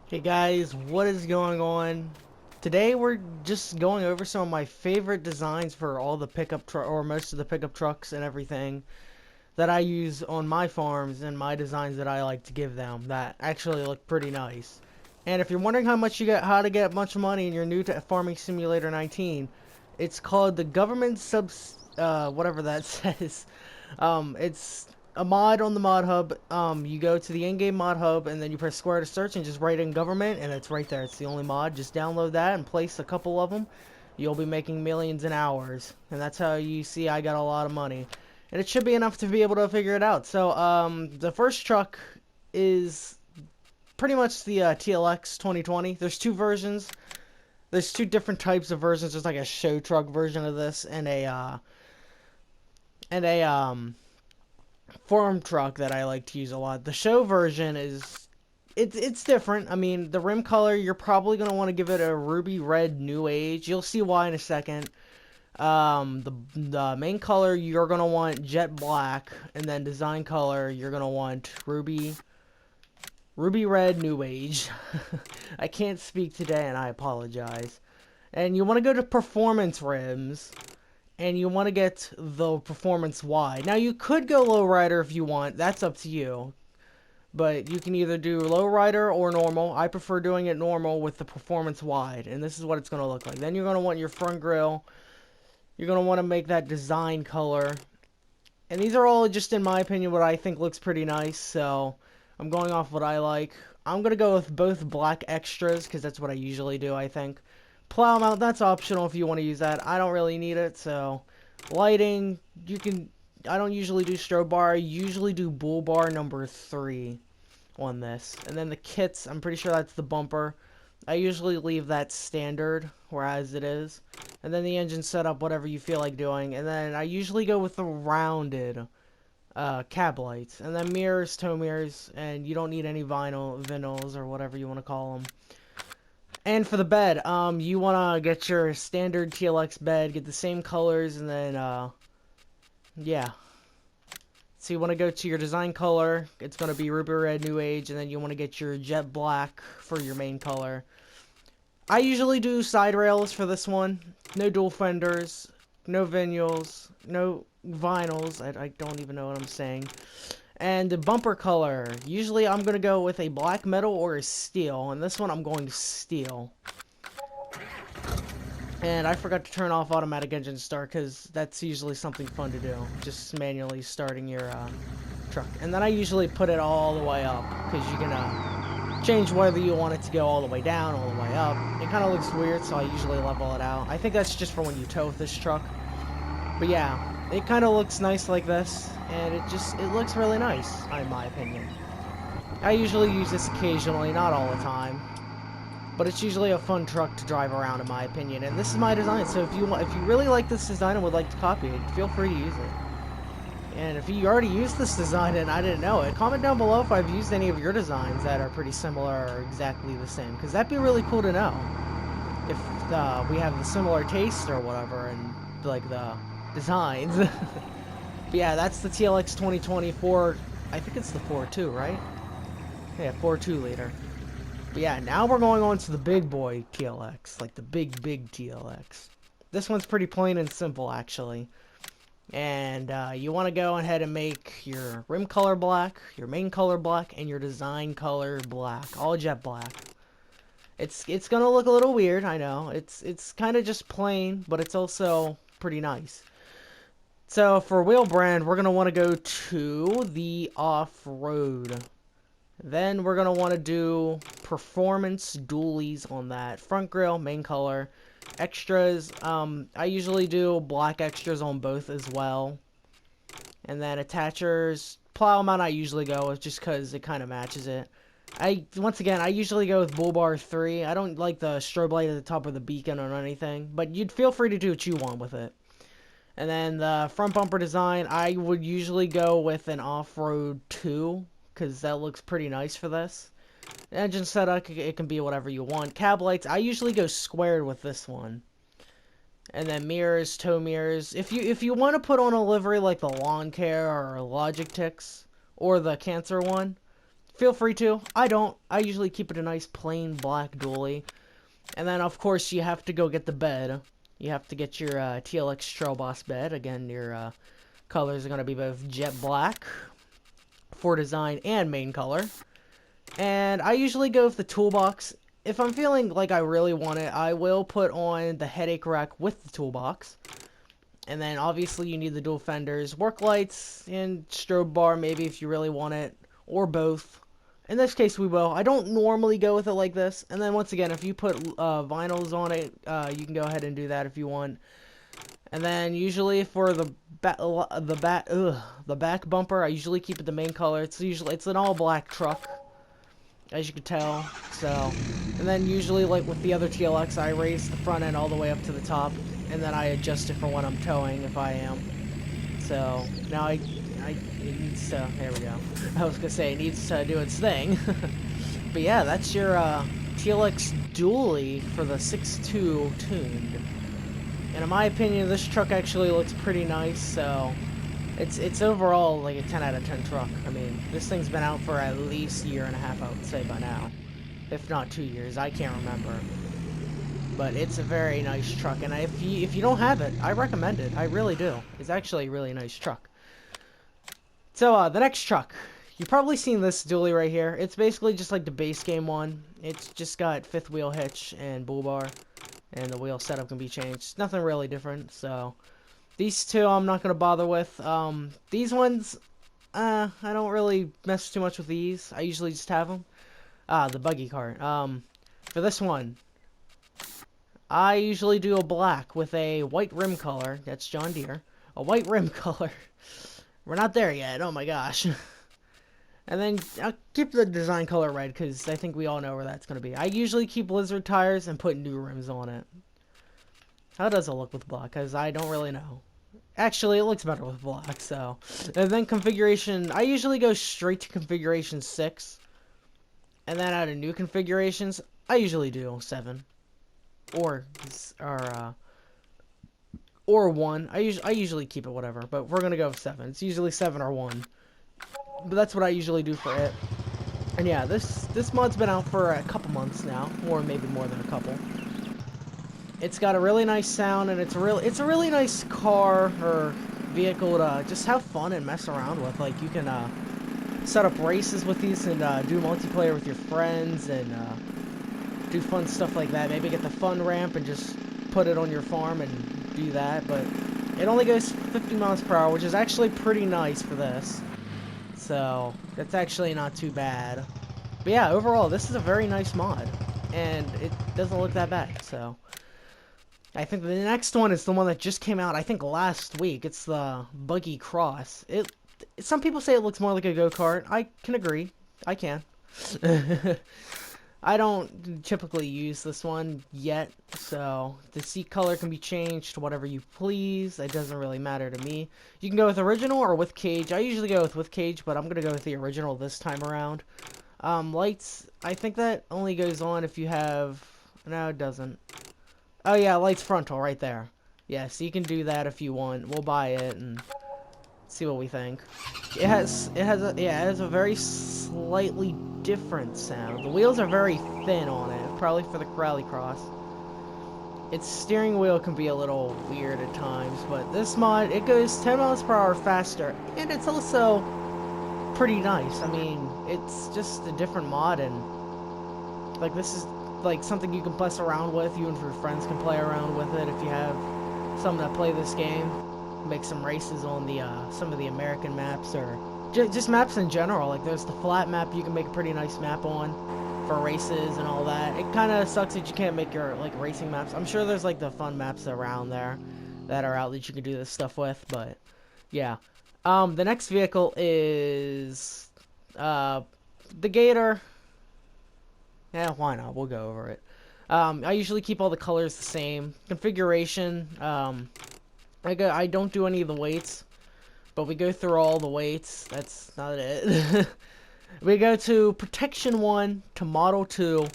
Hey guys, what is going on? Today we're just going over some of my favorite designs for all the pickup truck or most of the pickup trucks and everything that I use on my farms and my designs that I like to give them that actually look pretty nice. And if you're wondering how to get much money and you're new to Farming Simulator 19, it's called the government whatever that says. It's a mod on the mod hub. You go to the in-game mod hub and then you press square to search and just write in government and it's right there. It's the only mod. Just download that and place a couple of them. You'll be making millions in hours, and that's how you see I got a lot of money. And it should be enough to be able to figure it out. So, the first truck is pretty much the TLX 2020. There's two versions. There's two different types of versions. There's like a show truck version of this and a farm truck that I like to use a lot. The show version is it's different. I mean, the rim color, you're probably going to want to give it a ruby red new age. You'll see why in a second. The main color, you're going to want jet black, and then design color, you're going to want ruby red new age. I can't speak today, and I apologize. And you want to go to performance rims, and you want to get the performance wide. Now, you could go lowrider if you want. That's up to you. But you can either do lowrider or normal. I prefer doing it normal with the performance wide. And this is what it's going to look like. Then you're going to want your front grille. You're going to want to make that design color. And these are all just, in my opinion, what I think looks pretty nice. So I'm going off what I like. I'm going to go with both black extras because that's what I usually do, I think. Plow mount, that's optional if you want to use that. I don't really need it. So lighting, you can... I don't usually do strobe bar. I usually do bull bar number 3 on this. And then the kits, I'm pretty sure that's the bumper. I usually leave that standard, whereas it is. And then the engine setup, whatever you feel like doing. And then I usually go with the rounded cab lights. And then mirrors, tow mirrors, and you don't need any vinyls or whatever you want to call them. And for the bed, you want to get your standard TLX bed, get the same colors, and then, yeah. So you want to go to your design color. It's going to be ruby red new age, and then you want to get your jet black for your main color. I usually do side rails for this one. No dual fenders, no vinyls, no vinyls. I don't even know what I'm saying. And the bumper color. Usually I'm going to go with a black metal or a steel, and this one I'm going to steel. And I forgot to turn off automatic engine start because that's usually something fun to do. Just manually starting your truck. And then I usually put it all the way up because you can change whether you want it to go all the way down, all the way up. It kind of looks weird, so I usually level it out. I think that's just for when you tow with this truck. But yeah, it kind of looks nice like this. And it looks really nice, in my opinion. I usually use this occasionally, not all the time. But it's usually a fun truck to drive around, in my opinion. And this is my design, so if you really like this design and would like to copy it, feel free to use it. And if you already used this design and I didn't know it, comment down below if I've used any of your designs that are pretty similar or exactly the same. Because that'd be really cool to know. If we have the similar taste or whatever, and like the designs. But yeah, that's the TLX 2024. I think it's the 4.2, right? Yeah, 4.2 liter. But yeah, now we're going on to the big boy TLX, like the big TLX. This one's pretty plain and simple, actually. And you want to go ahead and make your rim color black, your main color black, and your design color black, all jet black. It's gonna look a little weird, I know. It's kind of just plain, but it's also pretty nice. So for wheel brand, we're gonna want to go to the off-road. Then we're going to want to do performance dualies on that. Front grille, main color. Extras, I usually do black extras on both as well. And then attachers, plow mount I usually go with just because it kind of matches it. Once again, I usually go with bull bar 3. I don't like the strobe light at the top of the beacon or anything. But you'd feel free to do what you want with it. And then the front bumper design, I would usually go with an off-road 2. Because that looks pretty nice for this. Engine setup, it can be whatever you want. Cab lights, I usually go squared with this one. And then mirrors, tow mirrors. If you want to put on a livery like the lawn care or Logitech's or the Cancer one, feel free to. I don't. I usually keep it a nice plain black dually. And then, of course, you have to go get the bed. You have to get your TLX Trail Boss bed. Again, your colors are going to be both jet black for design and main color. And I usually go with the toolbox. If I'm feeling like I really want it, I will put on the headache rack with the toolbox. And then, obviously, you need the dual fenders, work lights, and strobe bar, maybe if you really want it, or both. In this case, we will. I don't normally go with it like this. And then, once again, if you put vinyls on it, you can go ahead and do that if you want. And then, usually for the back bumper, I usually keep it the main color. It's an all-black truck, as you can tell. So, and then usually, like with the other TLX, I raise the front end all the way up to the top, and then I adjust it for when I'm towing, if I am. So, now it needs to, there we go. I was gonna say, it needs to do its thing. But yeah, that's your TLX dually for the 6.2 tuned. And in my opinion, this truck actually looks pretty nice, so it's overall like a 10 out of 10 truck. I mean, this thing's been out for at least a year and a half, I would say, by now. If not 2 years, I can't remember. But it's a very nice truck, and if you don't have it, I recommend it. I really do. It's actually a really nice truck. So, the next truck. You've probably seen this dually right here. It's basically just like the base game one. It's just got 5th wheel hitch and bull bar. And the wheel setup can be changed. Nothing really different, so... These two I'm not going to bother with. These ones, I don't really mess too much with these. I usually just have them. The buggy cart. For this one, I usually do a black with a white rim color. That's John Deere. A white rim color. We're not there yet. Oh my gosh. And then I'll keep the design color red because I think we all know where that's going to be. I usually keep lizard tires and put new rims on it. How does it look with black? Because I don't really know. Actually, it looks better with black, so. And then configuration, I usually go straight to configuration 6. And then out of new configurations, I usually do 7. Or 1. I usually keep it whatever, but we're going to go with 7. It's usually 7 or 1. But that's what I usually do for it. And yeah, this mod's been out for a couple months now, or maybe more than a couple. It's got a really nice sound, and it's a really nice car or vehicle to just have fun and mess around with. Like, you can set up races with these and do multiplayer with your friends and do fun stuff like that. Maybe get the fun ramp and just put it on your farm and do that. But it only goes 50 miles per hour, which is actually pretty nice for this. So that's actually not too bad. But yeah, overall, this is a very nice mod, and it doesn't look that bad. So I think the next one is the one that just came out, I think, last week. It's the Buggy Cross. Some people say it looks more like a go-kart. I can agree. I can. I don't typically use this one yet, so the seat color can be changed to whatever you please. It doesn't really matter to me. You can go with original or with cage. I usually go with cage, but I'm going to go with the original this time around. Lights, I think that only goes on if you have... No, it doesn't. Oh yeah, lights frontal right there. Yeah, so you can do that if you want. We'll buy it and see what we think. It has a very slightly different sound. The wheels are very thin on it, probably for the rallycross. Its steering wheel can be a little weird at times, but this mod, it goes 10 miles per hour faster, and it's also pretty nice. I mean, it's just a different mod, and like, this is like something you can mess around with. You and your friends can play around with it if you have some that play this game. Make some races on the some of the American maps, or just maps in general. Like, there's the flat map you can make a pretty nice map on for races and all that. It kind of sucks that you can't make your like racing maps. I'm sure there's like the fun maps around there that are out that you can do this stuff with, but yeah. The next vehicle is the Gator. Yeah, why not? We'll go over it. I usually keep all the colors the same. Configuration, I don't do any of the weights, but we go through all the weights. That's not it. We go to Protection 1 to Model 2.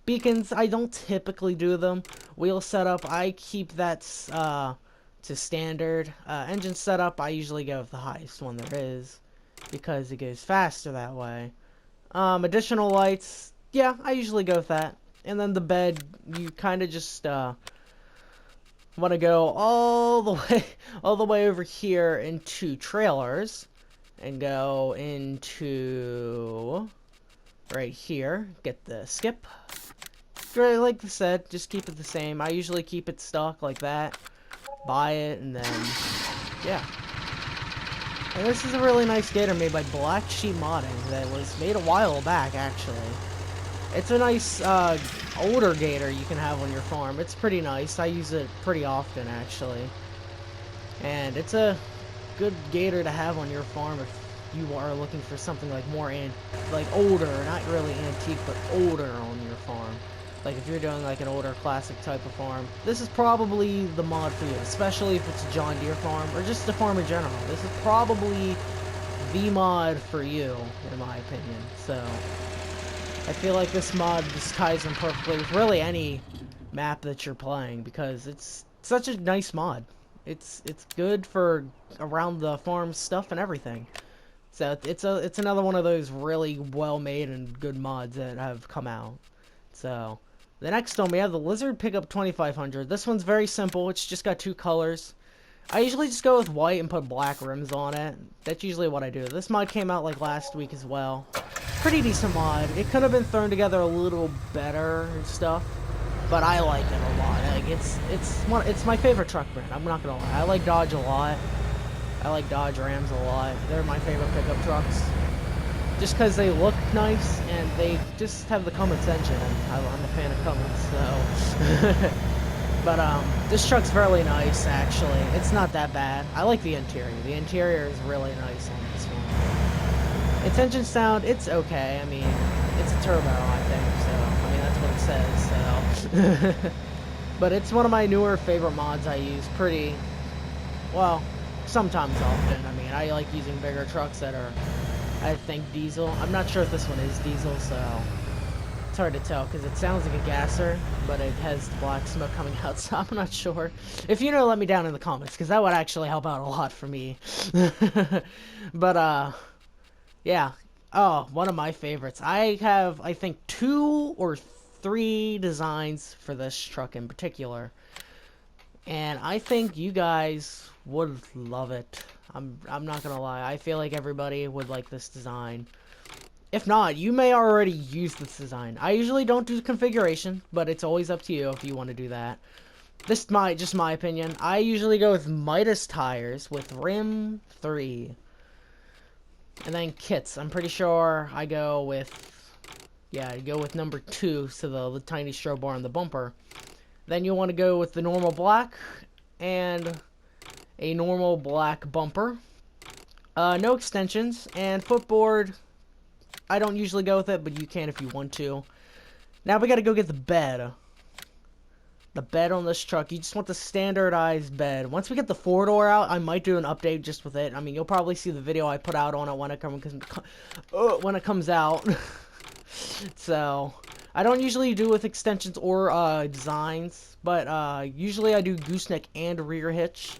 Beacons, I don't typically do them. Wheel setup, I keep that to standard. Engine setup, I usually go with the highest one there is, because it goes faster that way. Additional lights, yeah, I usually go with that. And then the bed, you kind of just want to go all the way over here into trailers, and go into right here. Get the skip. Right, like I said, just keep it the same. I usually keep it stuck like that. Buy it, and then yeah. And this is a really nice Gator made by Black Sheep Modding that was made a while back, actually. It's a nice, older Gator you can have on your farm. It's pretty nice. I use it pretty often, actually. And it's a good Gator to have on your farm if you are looking for something like more, like older, not really antique, but older on your farm. Like if you're doing like an older classic type of farm, this is probably the mod for you, especially if it's a John Deere farm or just a farm in general. This is probably the mod for you, in my opinion. So I feel like this mod just ties in perfectly with really any map that you're playing, because it's such a nice mod. It's good for around the farm stuff and everything. So it's another one of those really well made and good mods that have come out. So the next one, we have the Lizard Pickup 2500. This one's very simple. It's just got two colors. I usually just go with white and put black rims on it. That's usually what I do. This mod came out like last week as well. Pretty decent mod. It could have been thrown together a little better and stuff, but I like it a lot. Like it's my favorite truck brand. I'm not gonna lie. I like Dodge a lot. I like Dodge Rams a lot. They're my favorite pickup trucks. Just because they look nice, and they just have the Cummins engine, and I'm a fan of Cummins, so... But, this truck's really nice, actually. It's not that bad. I like the interior. The interior is really nice on this one. Its engine sound, it's okay. I mean, it's a turbo, I think, so... I mean, that's what it says, so... But it's one of my newer favorite mods I use pretty... well, sometimes often. I mean, I like using bigger trucks that are... I think diesel. I'm not sure if this one is diesel, so it's hard to tell because it sounds like a gasser, but it has black smoke coming out, so I'm not sure. If you know, let me down in the comments, because that would actually help out a lot for me. But, yeah. Oh, one of my favorites. I have, I think, 2 or 3 designs for this truck in particular, and I think you guys would love it. I'm not gonna lie. I feel like everybody would like this design. If not, you may already use this design. I usually don't do configuration, but it's always up to you if you want to do that. This is just my opinion. I usually go with Midas tires with rim 3. And then kits. I'm pretty sure I go with... yeah, I go with number 2, so the tiny strobe bar on the bumper. Then you'll want to go with the normal black and a normal black bumper. No extensions, and footboard, I don't usually go with it, but you can if you want to. Now we gotta go get the bed. The bed on this truck, you just want the standardized bed. Once we get the 4-door out, I might do an update just with it. I mean, you'll probably see the video I put out on it when it comes out. So, I don't usually do with extensions or designs, but usually I do gooseneck and rear hitch.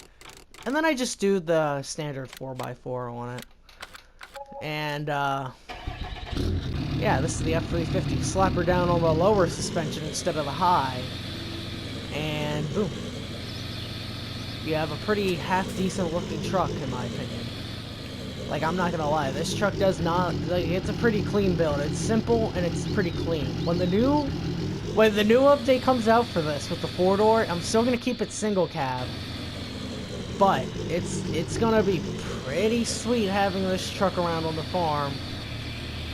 And then I just do the standard 4x4 on it. And, yeah, this is the F350. Slap her down on the lower suspension instead of the high. And, boom. You have a pretty half-decent looking truck, in my opinion. Like, I'm not gonna lie. This truck does not... like, it's a pretty clean build. It's simple, and it's pretty clean. When the new update comes out for this, with the 4-door, I'm still gonna keep it single cab. But it's gonna be pretty sweet having this truck around on the farm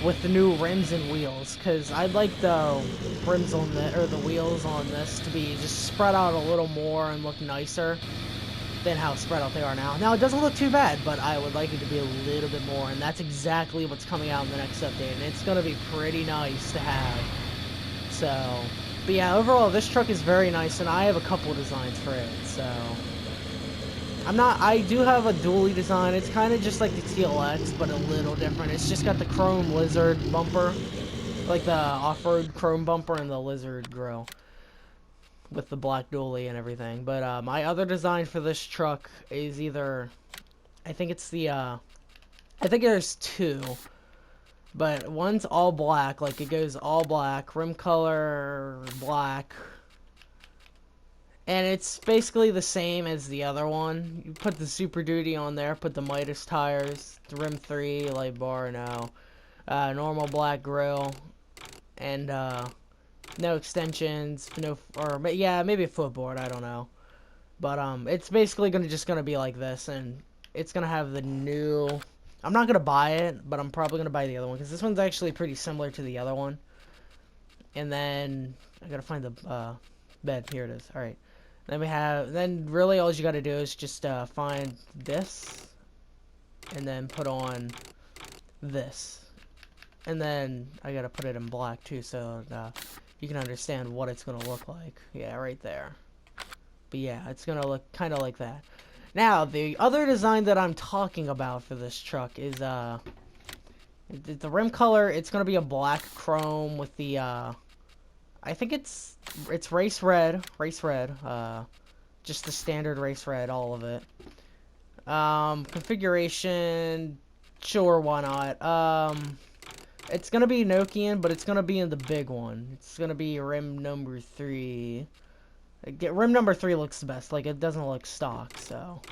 with the new rims and wheels, because I'd like the rims on the wheels on this to be just spread out a little more and look nicer than how spread out they are now. Now it doesn't look too bad, but I would like it to be a little bit more, and that's exactly what's coming out in the next update, and it's gonna be pretty nice to have. So, but yeah, overall this truck is very nice, and I have a couple designs for it. So. I do have a dually design. It's kind of just like the TLX, but a little different. It's just got the chrome lizard bumper, like the off-road chrome bumper and the lizard grille with the black dually and everything. But my other design for this truck is either, I think it's the, I think there's 2. But one's all black, like it goes all black, rim color black. And it's basically the same as the other one. You put the Super Duty on there, put the Midas tires, the rim 3, light bar, no. Normal black grill, and no extensions, no, or yeah, maybe a footboard, I don't know. But it's basically just gonna be like this, and it's gonna have the new. I'm not gonna buy it, but I'm probably gonna buy the other one because this one's actually pretty similar to the other one. And then I gotta find the bed. Here it is. All right. Then really all you gotta do is just find this, and then put on this, and then I gotta put it in black too, so you can understand what it's gonna look like. Yeah, right there. But yeah, it's gonna look kind of like that. Now, the other design that I'm talking about for this truck is the rim color. It's gonna be a black chrome with the I think it's race red, just the standard race red, all of it. Configuration, sure, why not? It's gonna be Nokian, but it's gonna be in the big one. It's gonna be rim number 3. Rim number 3 looks the best. Like, it doesn't look stock, so.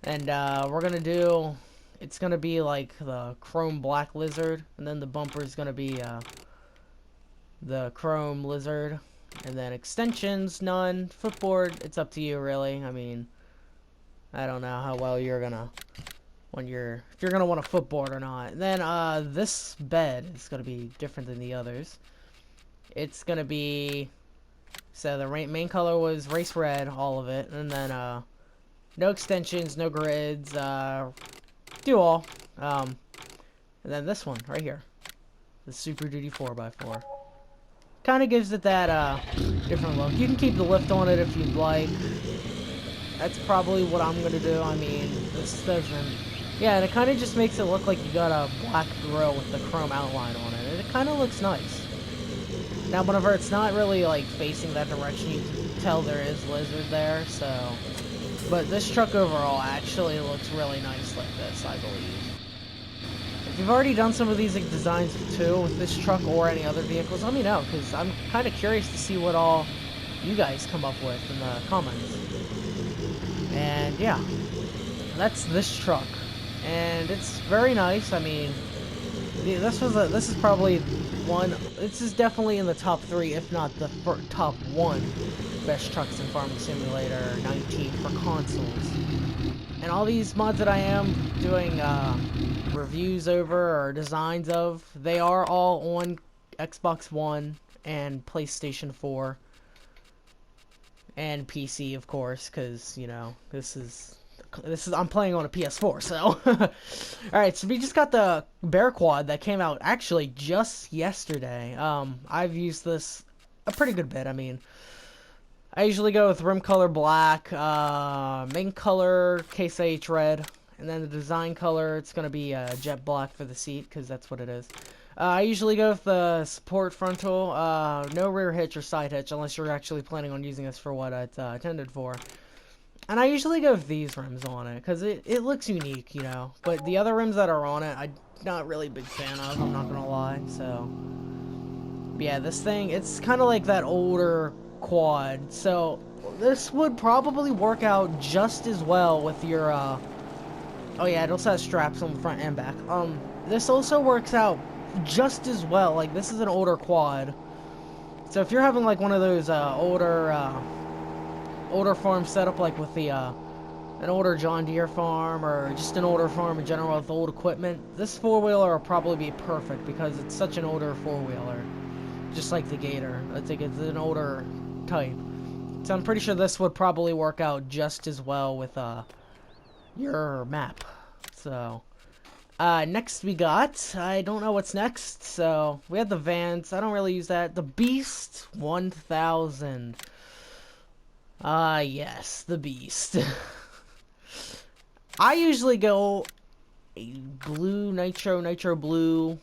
And we're gonna do. It's gonna be like the chrome black lizard, and then the bumper is gonna be the chrome lizard, and then extensions, none. Footboard, it's up to you, really. I mean, I don't know how well you're gonna if you're gonna want a footboard or not. And then this bed is gonna be different than the others. It's gonna be. So the main color was race red, all of it, and then no extensions, no grids, dual, and then this one right here, the Super Duty 4x4. Kind of gives it that different look. You can keep the lift on it if you'd like. That's probably what I'm gonna do. I mean, this doesn't. Yeah, and it kind of just makes it look like you got a black grill with the chrome outline on it, and it kind of looks nice. Now, whenever it's not really, like, facing that direction, you can tell there is lizard there, so. But this truck overall actually looks really nice like this, I believe. If you've already done some of these like, designs too with this truck or any other vehicles, let me know, because I'm kind of curious to see what all you guys come up with in the comments. And, yeah. That's this truck. And it's very nice. I mean, this is probably this is definitely in the top 3, if not the top 1 best trucks in Farming Simulator 19 for consoles. And all these mods that I am doing reviews over or designs of, they are all on Xbox One and PlayStation 4 and PC, of course, because you know this is I'm playing on a PS4, so. Alright, so we just got the Bear Quad that came out actually just yesterday. I've used this a pretty good bit. I mean, I usually go with rim color black, main color Case IH red, and then the design color, it's going to be jet black for the seat, because that's what it is. I usually go with the support frontal, no rear hitch or side hitch, unless you're actually planning on using this for what it's intended for. And I usually go with these rims on it, because it looks unique, you know. But the other rims that are on it, I'm not really a big fan of, I'm not going to lie, so. But yeah, this thing, it's kind of like that older quad, so this would probably work out just as well with your, oh yeah, it also has straps on the front and back. This also works out just as well, like, this is an older quad. So if you're having, like, one of those, older farm setup, like with the an older John Deere farm or just an older farm in general with old equipment, this four-wheeler will probably be perfect because it's such an older four-wheeler, just like the Gator. I think it's an older type, so I'm pretty sure this would probably work out just as well with your map. So next we got, I don't know what's next, so we have the Vans. I don't really use that. The Beast 1000. Yes, the Beast. I usually go a blue, nitro blue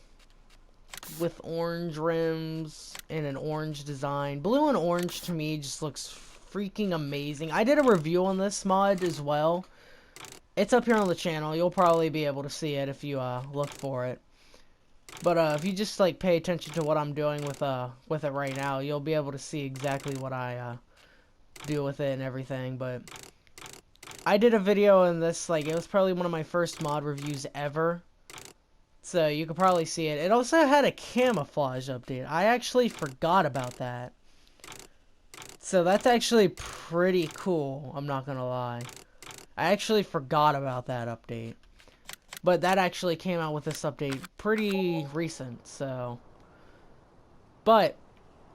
with orange rims and an orange design. Blue and orange to me just looks freaking amazing. I did a review on this mod as well. It's up here on the channel. You'll probably be able to see it if you look for it. But if you just like pay attention to what I'm doing with it right now, you'll be able to see exactly what I do with it and everything. But I did a video in this, like, it was probably one of my first mod reviews ever. So you could probably see it. It also had a camouflage update. I actually forgot about that. So that's actually pretty cool, I'm not gonna lie. I actually forgot about that update. But that actually came out with this update pretty recent, so. But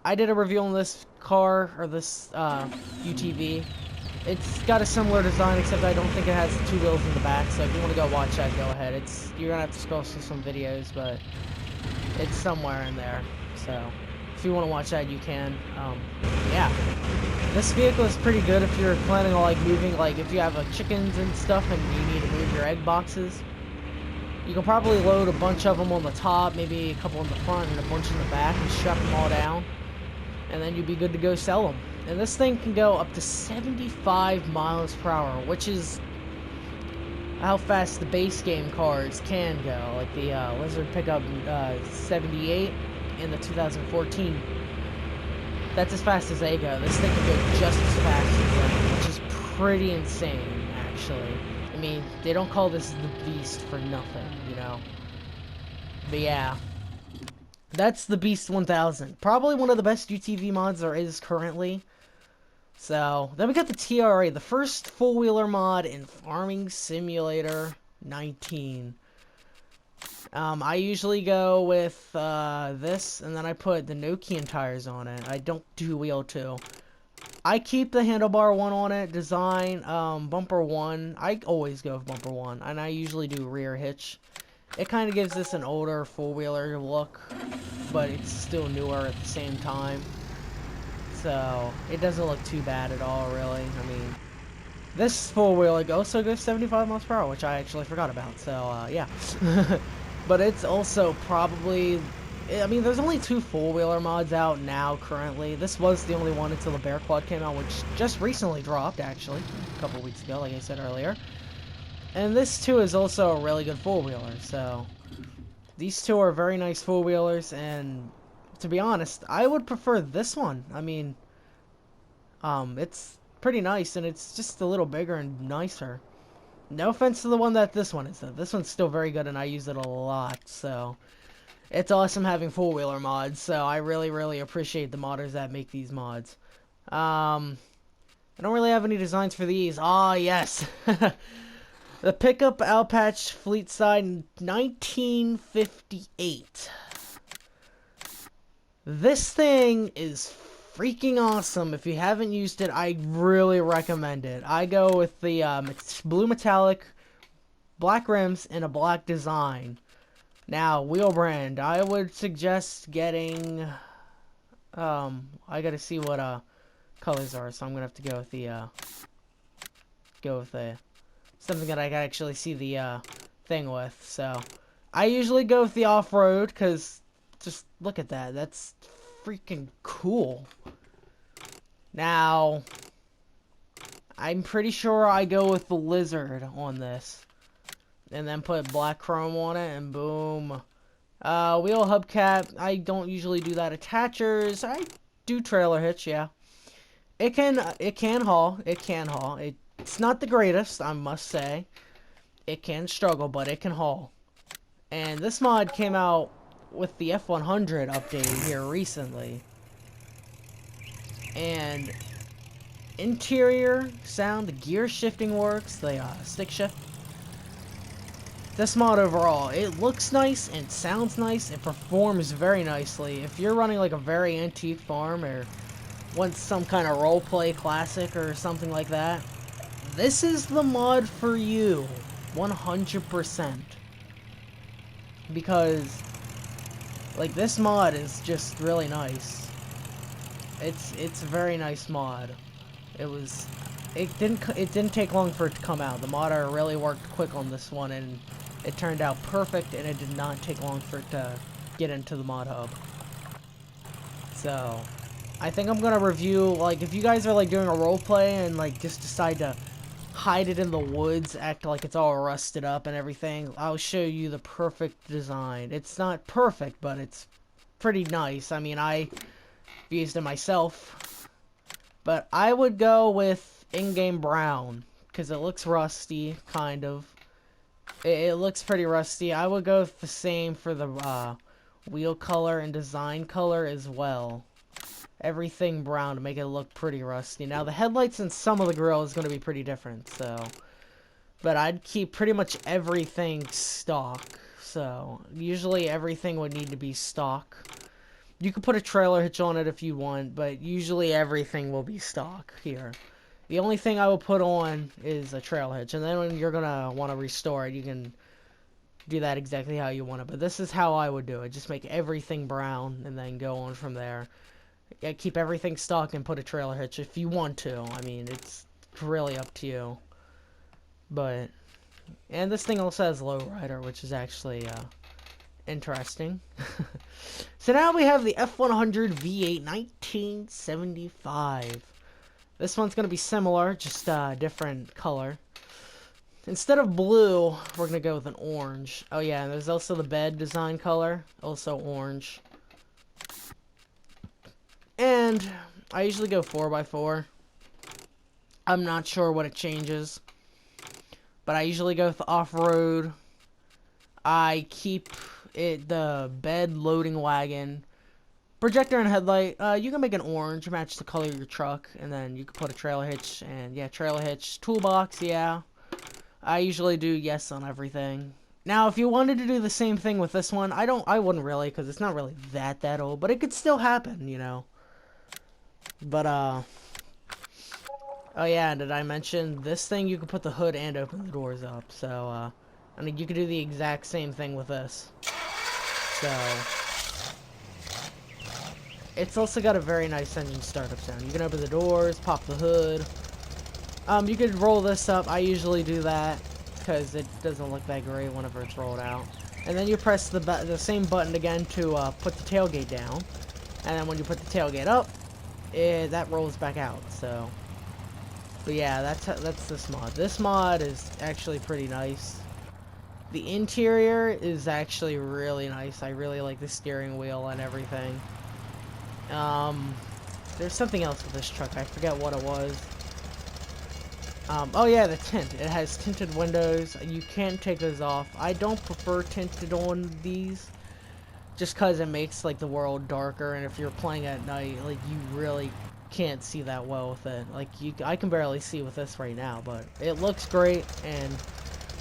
I did a review on this car, or this UTV. It's got a similar design, except I don't think it has the 2 wheels in the back, so if you want to go watch that, go ahead. You're going to have to scroll through some videos, but it's somewhere in there. So, if you want to watch that, you can. Yeah. This vehicle is pretty good if you're planning on, like, moving, like, if you have, like, chickens and stuff and you need to move your egg boxes. You can probably load a bunch of them on the top, maybe a couple in the front and a bunch in the back, and strap them all down. And then you'd be good to go sell them. And this thing can go up to 75 miles per hour, which is how fast the base game cars can go. Like the Lizard Pickup 78 and the 2014. That's as fast as they go. This thing can go just as fast as them, which is pretty insane, actually. I mean, they don't call this the Beast for nothing, you know? But yeah. That's the Beast 1000. Probably one of the best UTV mods there is currently. So, then we got the TRA, the first four-wheeler mod in Farming Simulator 19. I usually go with this, and then I put the Nokian tires on it. I don't do wheel 2. I keep the handlebar 1 on it, design, bumper 1. I always go with bumper 1, and I usually do rear hitch. It kind of gives this an older four-wheeler look, but it's still newer at the same time. So, it doesn't look too bad at all, really. I mean, this four-wheeler also goes 75 miles per hour, which I actually forgot about. So, yeah. But it's also probably... I mean, there's only 2 four-wheeler mods out now, currently. This was the only one until the Bear Quad came out, which just recently dropped, actually. A couple weeks ago, like I said earlier. And this, too, is also a really good four-wheeler, so... These 2 are very nice four-wheelers, and... to be honest, I would prefer this one. I mean, it's pretty nice, and it's just a little bigger and nicer. No offense to the one that this one is, though. This one's still very good, and I use it a lot, so... It's awesome having four-wheeler mods, so I really, really appreciate the modders that make these mods. I don't really have any designs for these. Ah, yes! The Pickup Outpatch Fleetside 1958. This thing is freaking awesome. If you haven't used it, I really recommend it. I go with the blue metallic, black rims, and a black design. Now, wheel brand, I would suggest getting, I gotta see what, colors are, so I'm gonna have to go with the, something that I can actually see the, thing with, so. I usually go with the off-road, because, just look at that, that's freaking cool. Now, I'm pretty sure I go with the Lizard on this. And then put black chrome on it, and boom. Wheel hubcap, I don't usually do that. Attachers, I do trailer hitch, yeah. It can haul. It's not the greatest, I must say. It can struggle, but it can haul. And this mod came out with the F100 update here recently. And interior sound, the gear shifting works, the stick shift. This mod overall, it looks nice and sounds nice. It performs very nicely. If you're running like a very antique farm or want some kind of roleplay classic or something like that, this is the mod for you, 100%. Because, like, this mod is just really nice. It's a very nice mod. It didn't take long for it to come out. The modder really worked quick on this one, and it turned out perfect, and it did not take long for it to get into the mod hub. So, I think I'm gonna review, like, if you guys are, like, doing a roleplay and, like, just decide to hide it in the woods, act like it's all rusted up and everything, I'll show you the perfect design. It's not perfect, but it's pretty nice. I mean, I used it myself, but I would go with in-game brown because it looks rusty, kind of. It looks pretty rusty. I would go with the same for the wheel color and design color as well. Everything brown to make it look pretty rusty. Now the headlights and some of the grill is going to be pretty different, so. But I'd keep pretty much everything stock. So usually everything would need to be stock. You could put a trailer hitch on it if you want, but usually everything will be stock here. The only thing I will put on is a trail hitch, and then when you're gonna want to restore it, you can do that exactly how you want it. But this is how I would do it. Just make everything brown and then go on from there. Yeah, keep everything stock and put a trailer hitch if you want to. I mean, it's really up to you. But, and this thing also has lowrider, which is actually interesting. So now we have the F100 V8 1975. This one's going to be similar, just different color. Instead of blue, we're going to go with an orange. Oh yeah, and there's also the bed design color, also orange. And I usually go 4x4. I'm not sure what it changes, but I usually go with off-road. I keep it the bed loading wagon. Projector and headlight, you can make an orange, match the color of your truck, and then you can put a trailer hitch, and yeah, trailer hitch. Toolbox, yeah. I usually do yes on everything. Now, if you wanted to do the same thing with this one, I wouldn't really, because it's not really that old, but it could still happen, you know. But, oh yeah, did I mention this thing? You can put the hood and open the doors up, so, I mean, you could do the exact same thing with this. So, it's also got a very nice engine startup sound. You can open the doors, pop the hood. You could roll this up. I usually do that because it doesn't look that great whenever it's rolled out. And then you press the same button again to put the tailgate down. And then when you put the tailgate up, that rolls back out. So, but yeah, that's this mod. This mod is actually pretty nice. The interior is actually really nice. I really like the steering wheel and everything. There's something else with this truck. I forget what it was. Oh yeah, the tint. It has tinted windows. You can't take those off. I don't prefer tinted on these, just cause it makes like the world darker, and if you're playing at night, like you really can't see that well with it. Like I can barely see with this right now, but it looks great. And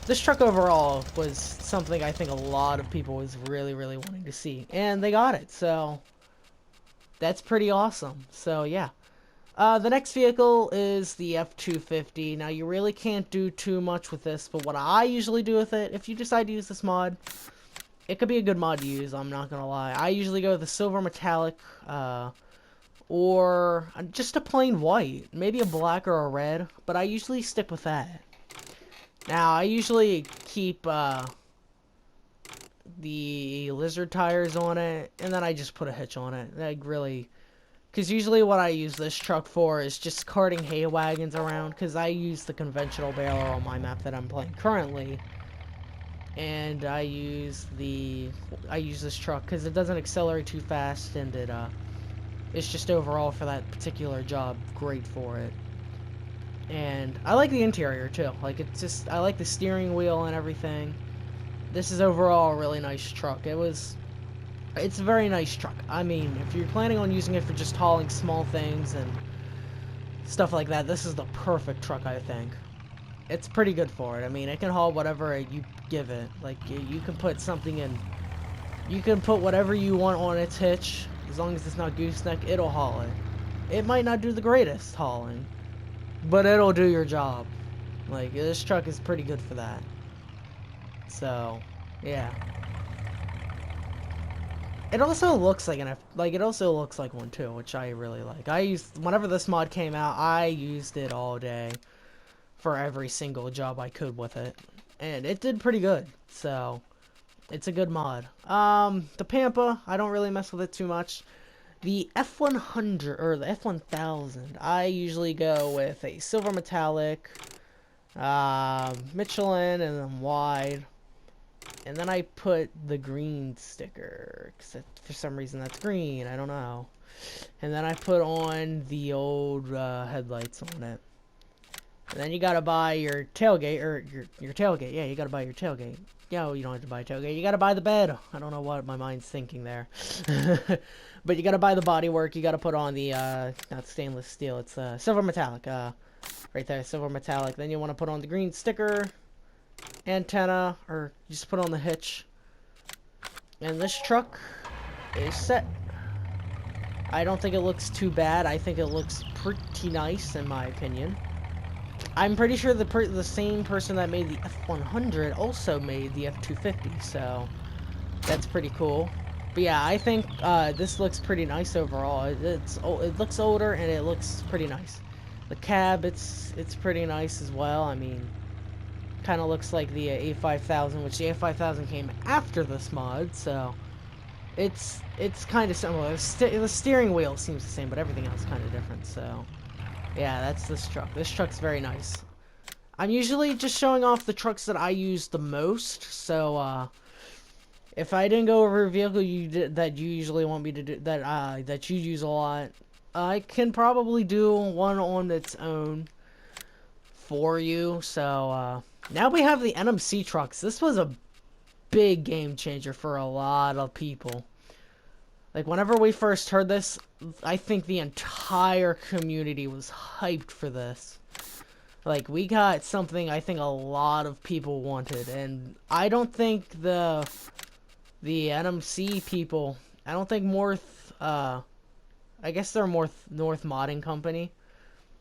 this truck overall was something I think a lot of people was really wanting to see, and they got it. So that's pretty awesome. So yeah. The next vehicle is the F250. Now, you really can't do too much with this, but what I usually do with it, if you decide to use this mod, it could be a good mod to use, I'm not gonna lie. I usually go with the silver metallic, or just a plain white. Maybe a black or a red, but I usually stick with that. Now, I usually keep, the lizard tires on it, and then I just put a hitch on it. Like, really. Because usually what I use this truck for is just carting hay wagons around, because I use the conventional baler on my map that I'm playing currently. And I use this truck because it doesn't accelerate too fast, and it's just overall for that particular job great for it. And I like the interior too. Like, it's just, I like the steering wheel and everything. This is overall a really nice truck. It's a very nice truck. I mean, if you're planning on using it for just hauling small things and stuff like that, this is the perfect truck, I think. It's pretty good for it. I mean, it can haul whatever you give it. Like, you can put something in. You can put whatever you want on its hitch. As long as it's not gooseneck, it'll haul it. It might not do the greatest hauling, but it'll do your job. Like, this truck is pretty good for that. So, yeah. It also looks like it also looks like one too, which I really like. Whenever this mod came out, I used it all day for every single job I could with it, and it did pretty good. So it's a good mod. The Pampa, I don't really mess with it too much. The F100 or the F1000, I usually go with a silver metallic, Michelin, and then wide. And then I put the green sticker, because for some reason that's green, I don't know. And then I put on the old headlights on it. And then you gotta buy your tailgate, or your tailgate, yeah, you gotta buy your tailgate. No, you don't have to buy a tailgate, you gotta buy the bed. I don't know what my mind's thinking there. But you gotta buy the bodywork, you gotta put on the, not stainless steel, it's silver metallic, right there, silver metallic. Then you wanna put on the green sticker, antenna, or just put on the hitch. And this truck is set. I don't think it looks too bad. I think it looks pretty nice in my opinion. I'm pretty sure the same person that made the F100 also made the F250, so that's pretty cool. But yeah, I think this looks pretty nice overall. It looks older and it looks pretty nice. The cab, it's pretty nice as well. I mean, kind of looks like the A5000, which the A5000 came after this mod, so it's kind of similar. The steering wheel seems the same, but everything else is kind of different. So yeah, that's this truck. This truck's very nice. I'm usually just showing off the trucks that I use the most. So if I didn't go over a vehicle that you usually want me to do, that you use a lot, I can probably do one on its own for you. So now we have the NMC trucks. This was a big game changer for a lot of people. Like, whenever we first heard this, I think the entire community was hyped for this. Like, we got something I think a lot of people wanted, and I don't think the NMC people, I don't think I guess they're North Modding Company,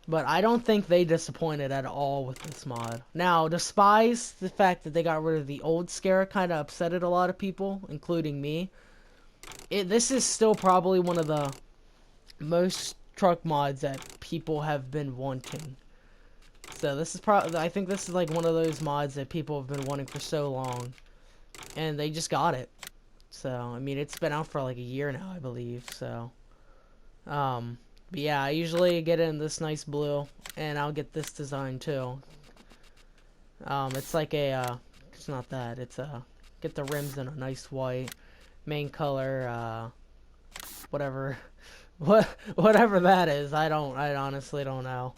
but I don't think they disappointed at all with this mod. Now, despite the fact that they got rid of the old scare, kind of upsetted a lot of people, including me. This is still probably one of the most truck mods that people have been wanting. So this is I think this is like one of those mods that people have been wanting for so long, and they just got it. So I mean, it's been out for like a year now, I believe. So but yeah, I usually get it in this nice blue, and I'll get this design too. It's like a it's not that, it's get the rims in a nice white. Main color, whatever that is. I honestly don't know.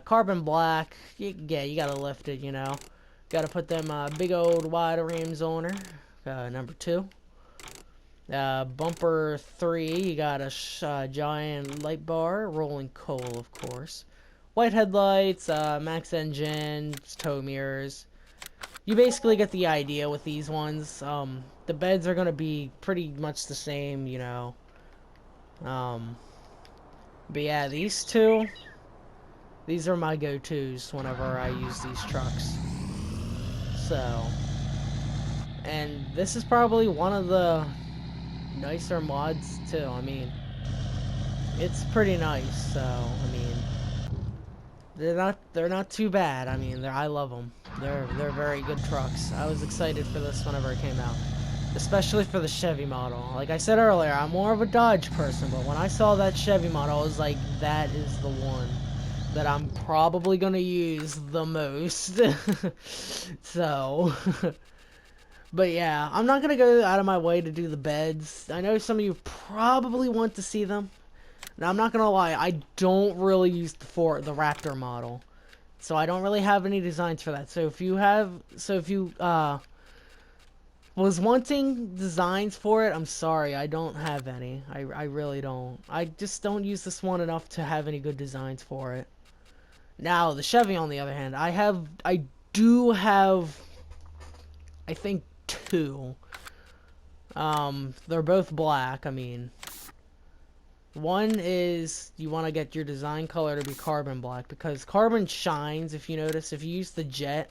Carbon black. Yeah, you gotta lift it, you know. Gotta put them big old wide rims on her. Number 2. Bumper 3. You got a giant light bar, rolling coal, of course. White headlights, max engine, tow mirrors. You basically get the idea with these ones. The beds are gonna be pretty much the same, you know. But yeah, these two, these are my go-tos whenever I use these trucks. So, and this is probably one of the nicer mods too. I mean, it's pretty nice. So, I mean, they're not too bad. I mean, I love them. They're very good trucks. I was excited for this whenever it came out, especially for the Chevy model. Like I said earlier, I'm more of a Dodge person, but when I saw that Chevy model, I was like, that is the one that I'm probably gonna use the most. So, but yeah, I'm not gonna go out of my way to do the beds. I know some of you probably want to see them. Now, I'm not gonna lie, I don't really use the Raptor model. So I don't really have any designs for that. So if you was wanting designs for it, I'm sorry, I don't have any. I really don't. I just don't use this one enough to have any good designs for it. Now, the Chevy, on the other hand, I do have, I think, 2. They're both black. I mean, one is you want to get your design color to be carbon black, because carbon shines. If you notice, if you use the jet,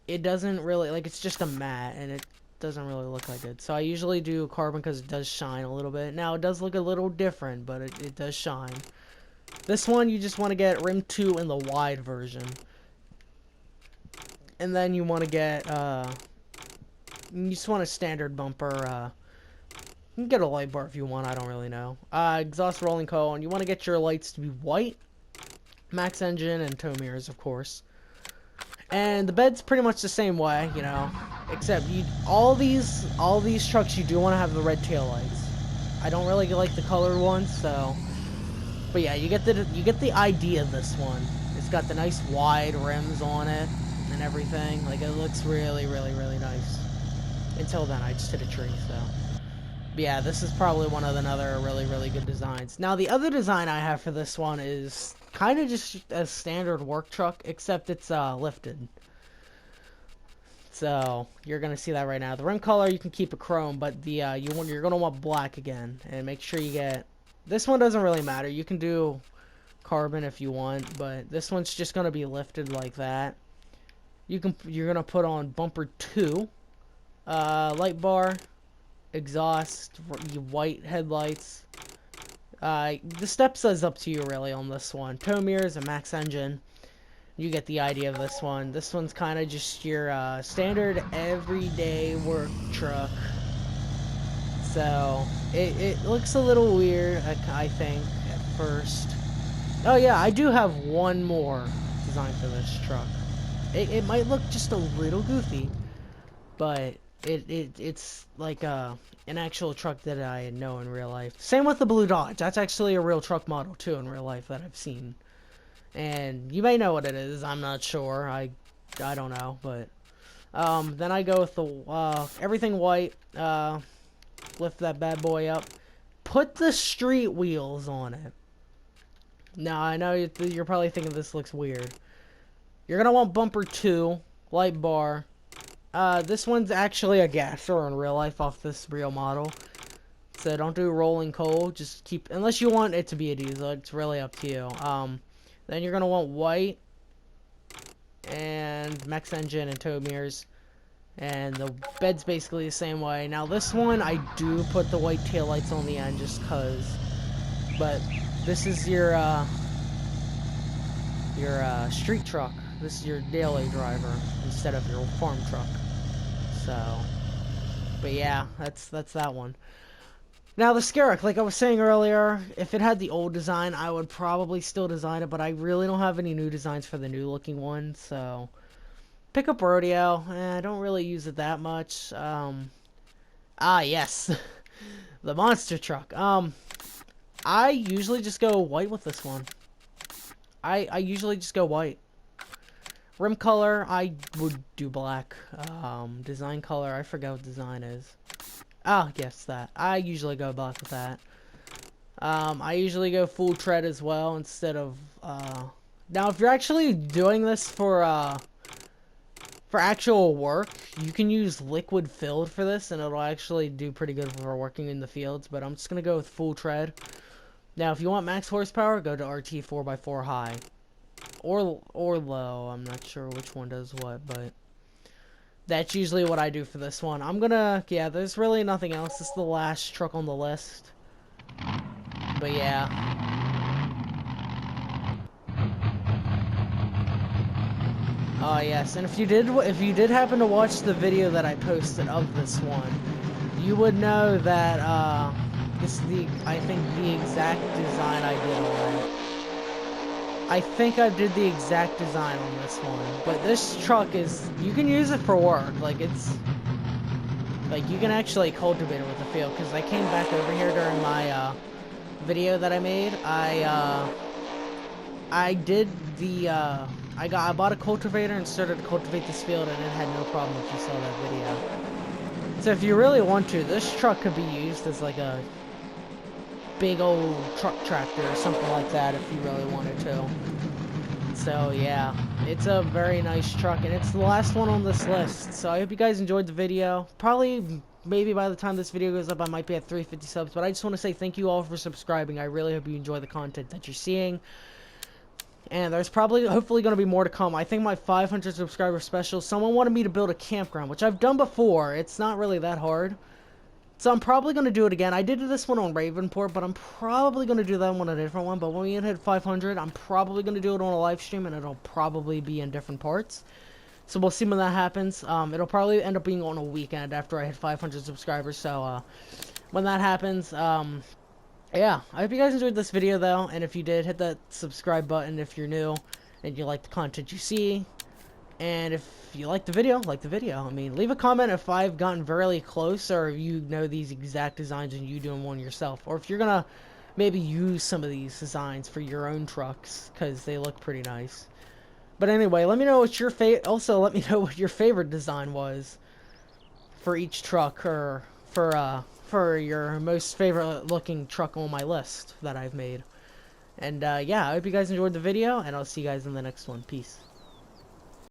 it doesn't really, like, it's just a matte and it doesn't really look like it. So I usually do carbon because it does shine a little bit. Now, it does look a little different, but it does shine. This one, you just want to get rim 2 in the wide version, and then you want to get you just want a standard bumper. You can get a light bar if you want, I don't really know. Exhaust rolling coal, and you want to get your lights to be white. Max engine and tow mirrors, of course. And the bed's pretty much the same way, you know, except all these trucks you do want to have the red taillights. I don't really like the colored ones, so. But yeah, you get the idea of this one. It's got the nice wide rims on it and everything. Like, it looks really, really, really nice. Until then, I just hit a tree, so. But yeah, this is probably one of another really, really good designs. Now, the other design I have for this one is kind of just a standard work truck, except it's lifted. So you're gonna see that right now. The rim color you can keep a chrome, but the you're gonna want black again, and make sure you get. This one doesn't really matter. You can do carbon if you want, but this one's just gonna be lifted like that. You're gonna put on bumper 2, light bar, exhaust, white headlights. The steps is up to you really on this one. Tow mirrors, a max engine. You get the idea of this one. This one's kind of just your standard everyday work truck. So it looks a little weird, I think, at first. Oh yeah, I do have one more design for this truck. It might look just a little goofy, but it's like an actual truck that I know in real life. Same with the blue Dodge. That's actually a real truck model too in real life that I've seen. And you may know what it is. I'm not sure. I don't know, but then I go with the everything white. Lift that bad boy up. Put the street wheels on it. Now I know you're probably thinking this looks weird. You're gonna want bumper 2, light bar. This one's actually a gasser in real life off this real model. So don't do rolling coal. Just keep, unless you want it to be a diesel. It's really up to you. Then you're gonna want white and max engine and tow mirrors, and the bed's basically the same way. Now this one I do put the white taillights on the end just cause, but this is your street truck. This is your daily driver instead of your farm truck. So, but yeah, that's that one. Now, the Skerrick, like I was saying earlier, if it had the old design, I would probably still design it, but I really don't have any new designs for the new-looking one, so. Pickup rodeo, I don't really use it that much. Yes, the monster truck. I usually just go white with this one. I usually just go white. Rim color, I would do black. Design color, I forget what design is. Yes, that. I usually go black with that. I usually go full tread as well instead of, now if you're actually doing this for actual work, you can use liquid filled for this and it'll actually do pretty good for working in the fields, but I'm just gonna go with full tread. Now, if you want max horsepower, go to RT 4x4 high. Or low, I'm not sure which one does what, but that's usually what I do for this one. Yeah, there's really nothing else. This is the last truck on the list. But yeah. Oh yes, and if you did happen to watch the video that I posted of this one, you would know that this is I think the exact design I did on it. I think I did the exact design on this one, but this truck is, you can use it for work, like it's, like you can actually cultivate it with the field, because I came back over here during my video that I made, I did the, I bought a cultivator and started to cultivate this field, and it had no problem if you saw that video. So if you really want to, this truck could be used as like a big old truck tractor or something like that if you really wanted to. So yeah, it's a very nice truck, and it's the last one on this list. So I hope you guys enjoyed the video. Probably, maybe by the time this video goes up, I might be at 350 subs, but I just want to say thank you all for subscribing. I really hope you enjoy the content that you're seeing. And there's hopefully going to be more to come. I think my 500 subscriber special, someone wanted me to build a campground, which I've done before. It's not really that hard. So I'm probably going to do it again. I did this one on Ravenport, but I'm probably going to do that one on a different one. But when we hit 500, I'm probably going to do it on a live stream, and it'll probably be in different parts. So we'll see when that happens. It'll probably end up being on a weekend after I hit 500 subscribers. So when that happens, yeah, I hope you guys enjoyed this video, though. And if you did, hit that subscribe button if you're new and you like the content you see. And if you like the video, like the video. I mean, leave a comment if I've gotten very close, or if you know these exact designs and you doing one yourself, or if you're gonna maybe use some of these designs for your own trucks, because they look pretty nice. But anyway, let me know what your also let me know what your favorite design was for each truck, or for your most favorite looking truck on my list that I've made. And yeah, I hope you guys enjoyed the video, and I'll see you guys in the next one. Peace.